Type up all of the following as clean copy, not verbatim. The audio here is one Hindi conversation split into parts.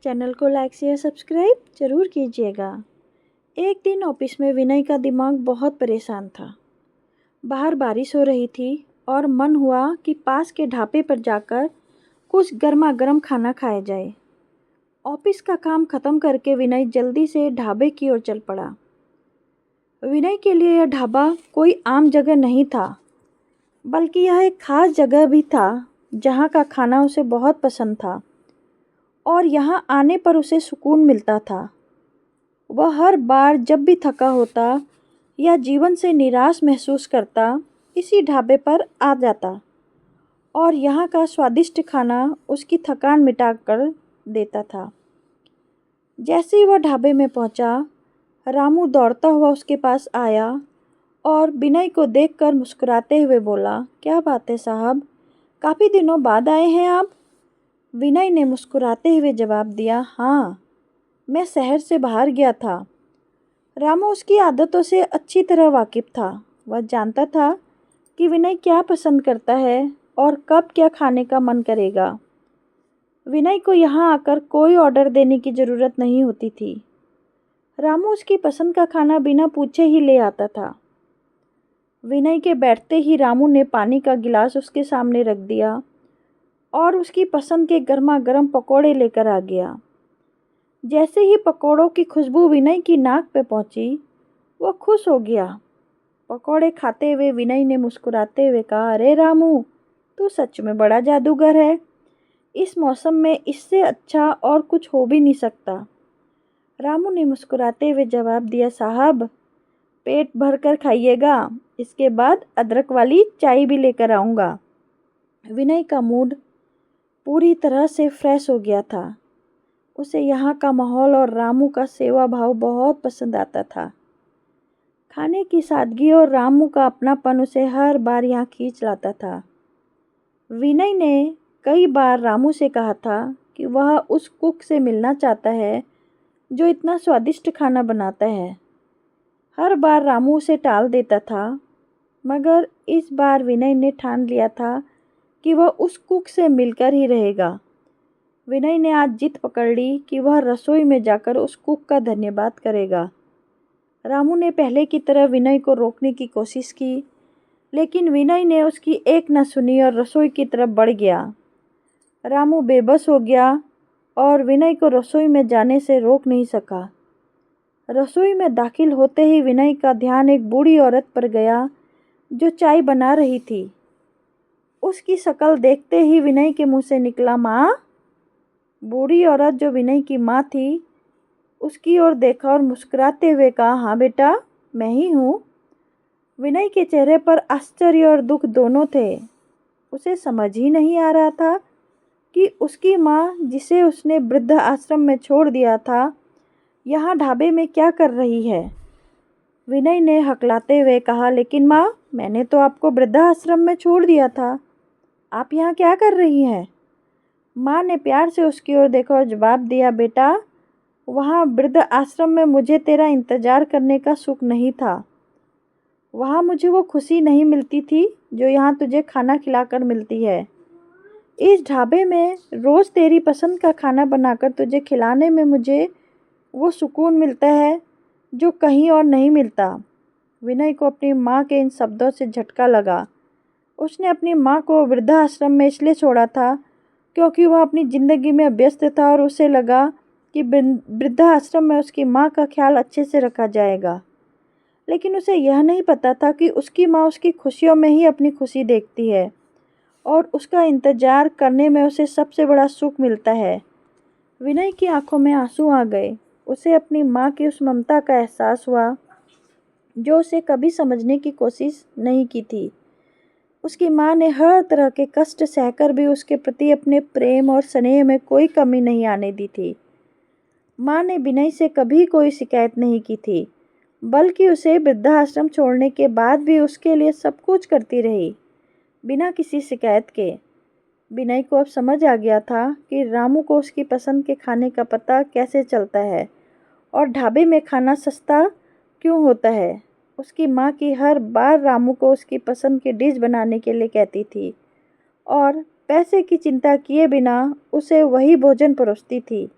चैनल को लाइक शेयर सब्सक्राइब जरूर कीजिएगा। एक दिन ऑफिस में विनय का दिमाग बहुत परेशान था। बाहर बारिश हो रही थी और मन हुआ कि पास के ढाबे पर जाकर कुछ गर्मा गर्म खाना खाया जाए। ऑफिस का काम खत्म करके विनय जल्दी से ढाबे की ओर चल पड़ा। विनय के लिए यह ढाबा कोई आम जगह नहीं था, बल्कि यह एक खास जगह भी था जहाँ का खाना उसे बहुत पसंद था और यहाँ आने पर उसे सुकून मिलता था। वह हर बार जब भी थका होता या जीवन से निराश महसूस करता, इसी ढाबे पर आ जाता और यहाँ का स्वादिष्ट खाना उसकी थकान मिटा कर देता था। जैसे ही वह ढाबे में पहुँचा, रामू दौड़ता हुआ उसके पास आया और विनय को देखकर मुस्कुराते हुए बोला, क्या बात है साहब, काफ़ी दिनों बाद आए हैं आप? विनय ने मुस्कुराते हुए जवाब दिया, हाँ, मैं शहर से बाहर गया था। रामू उसकी आदतों से अच्छी तरह वाकिफ था। वह जानता था कि विनय क्या पसंद करता है और कब क्या खाने का मन करेगा। विनय को यहाँ आकर कोई ऑर्डर देने की ज़रूरत नहीं होती थी। रामू उसकी पसंद का खाना बिना पूछे ही ले आता था। विनय के बैठते ही रामू ने पानी का गिलास उसके सामने रख दिया और उसकी पसंद के गर्मा गर्म पकौड़े लेकर आ गया। जैसे ही पकौड़ों की खुशबू विनय की नाक पे पहुंची, वह खुश हो गया। पकौड़े खाते हुए विनय ने मुस्कुराते हुए कहा, अरे रामू, तू सच में बड़ा जादूगर है। इस मौसम में इससे अच्छा और कुछ हो भी नहीं सकता। रामू ने मुस्कुराते हुए जवाब दिया, साहब, पेट भर कर खाइएगा, इसके बाद अदरक वाली चाय भी लेकर आऊँगा। विनय का मूड पूरी तरह से फ्रेश हो गया था। उसे यहाँ का माहौल और रामू का सेवा भाव बहुत पसंद आता था। खाने की सादगी और रामू का अपनापन उसे हर बार यहाँ खींच लाता था। विनय ने कई बार रामू से कहा था कि वह उस कुक से मिलना चाहता है जो इतना स्वादिष्ट खाना बनाता है। हर बार रामू उसे टाल देता था, मगर इस बार विनय ने ठान लिया था कि वह उस कुक से मिलकर ही रहेगा। विनय ने आज जिद पकड़ ली कि वह रसोई में जाकर उस कुक का धन्यवाद करेगा। रामू ने पहले की तरह विनय को रोकने की कोशिश की, लेकिन विनय ने उसकी एक न सुनी और रसोई की तरफ बढ़ गया। रामू बेबस हो गया और विनय को रसोई में जाने से रोक नहीं सका। रसोई में दाखिल होते ही विनय का ध्यान एक बूढ़ी औरत पर गया जो चाय बना रही थी। उसकी शक्ल देखते ही विनय के मुंह से निकला, माँ। बूढ़ी औरत जो विनय की माँ थी, उसकी ओर देखा और मुस्कुराते हुए कहा, हाँ बेटा, मैं ही हूँ। विनय के चेहरे पर आश्चर्य और दुख दोनों थे। उसे समझ ही नहीं आ रहा था कि उसकी माँ, जिसे उसने वृद्ध आश्रम में छोड़ दिया था, यहाँ ढाबे में क्या कर रही है। विनय ने हकलाते हुए कहा, लेकिन माँ, मैंने तो आपको वृद्धाश्रम में छोड़ दिया था, आप यहाँ क्या कर रही हैं? माँ ने प्यार से उसकी ओर देखा और जवाब दिया, बेटा, वहाँ वृद्ध आश्रम में मुझे तेरा इंतज़ार करने का सुख नहीं था। वहाँ मुझे वो खुशी नहीं मिलती थी जो यहाँ तुझे खाना खिलाकर मिलती है। इस ढाबे में रोज़ तेरी पसंद का खाना बनाकर तुझे खिलाने में मुझे वो सुकून मिलता है जो कहीं और नहीं मिलता। विनय को अपनी माँ के इन शब्दों से झटका लगा। उसने अपनी माँ को वृद्धाश्रम में इसलिए छोड़ा था क्योंकि वह अपनी ज़िंदगी में व्यस्त था और उसे लगा कि वृद्धाश्रम में उसकी माँ का ख्याल अच्छे से रखा जाएगा। लेकिन उसे यह नहीं पता था कि उसकी माँ उसकी खुशियों में ही अपनी खुशी देखती है और उसका इंतज़ार करने में उसे सबसे बड़ा सुख मिलता है। विनय की आंखों में आंसू आ गए। उसे अपनी माँ की उस ममता का एहसास हुआ जो उसे कभी समझने की कोशिश नहीं की थी। उसकी माँ ने हर तरह के कष्ट सहकर भी उसके प्रति अपने प्रेम और स्नेह में कोई कमी नहीं आने दी थी। माँ ने विनय से कभी कोई शिकायत नहीं की थी, बल्कि उसे वृद्धाश्रम छोड़ने के बाद भी उसके लिए सब कुछ करती रही, बिना किसी शिकायत के। विनय को अब समझ आ गया था कि रामू को उसकी पसंद के खाने का पता कैसे चलता है और ढाबे में खाना सस्ता क्यों होता है। उसकी माँ की हर बार रामू को उसकी पसंद की डिश बनाने के लिए कहती थी और पैसे की चिंता किए बिना उसे वही भोजन परोसती थी।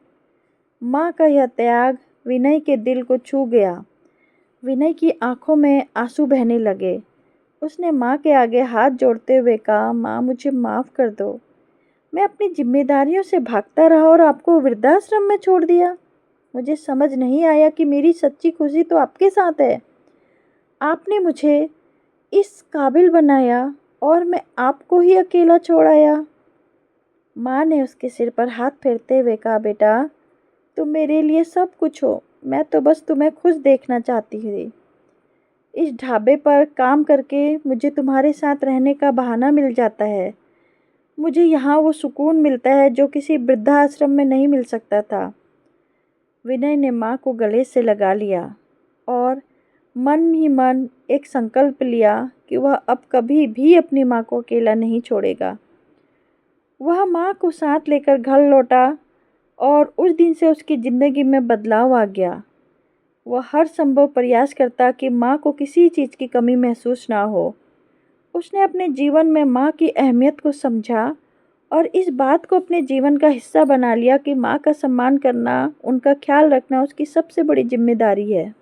माँ का यह त्याग विनय के दिल को छू गया। विनय की आंखों में आंसू बहने लगे। उसने माँ के आगे हाथ जोड़ते हुए कहा, माँ मुझे माफ़ कर दो। मैं अपनी जिम्मेदारियों से भागता रहा और आपको वृद्धाश्रम में छोड़ दिया। मुझे समझ नहीं आया कि मेरी सच्ची खुशी तो आपके साथ है। आपने मुझे इस काबिल बनाया और मैं आपको ही अकेला छोड़ आया। माँ ने उसके सिर पर हाथ फेरते हुए कहा, बेटा तुम मेरे लिए सब कुछ हो। मैं तो बस तुम्हें खुश देखना चाहती थी। इस ढाबे पर काम करके मुझे तुम्हारे साथ रहने का बहाना मिल जाता है। मुझे यहाँ वो सुकून मिलता है जो किसी वृद्धाश्रम में नहीं मिल सकता था। विनय ने माँ को गले से लगा लिया और मन ही मन एक संकल्प लिया कि वह अब कभी भी अपनी माँ को अकेला नहीं छोड़ेगा। वह माँ को साथ लेकर घर लौटा और उस दिन से उसकी ज़िंदगी में बदलाव आ गया। वह हर संभव प्रयास करता कि माँ को किसी चीज़ की कमी महसूस ना हो। उसने अपने जीवन में माँ की अहमियत को समझा और इस बात को अपने जीवन का हिस्सा बना लिया कि माँ का सम्मान करना, उनका ख्याल रखना उसकी सबसे बड़ी जिम्मेदारी है।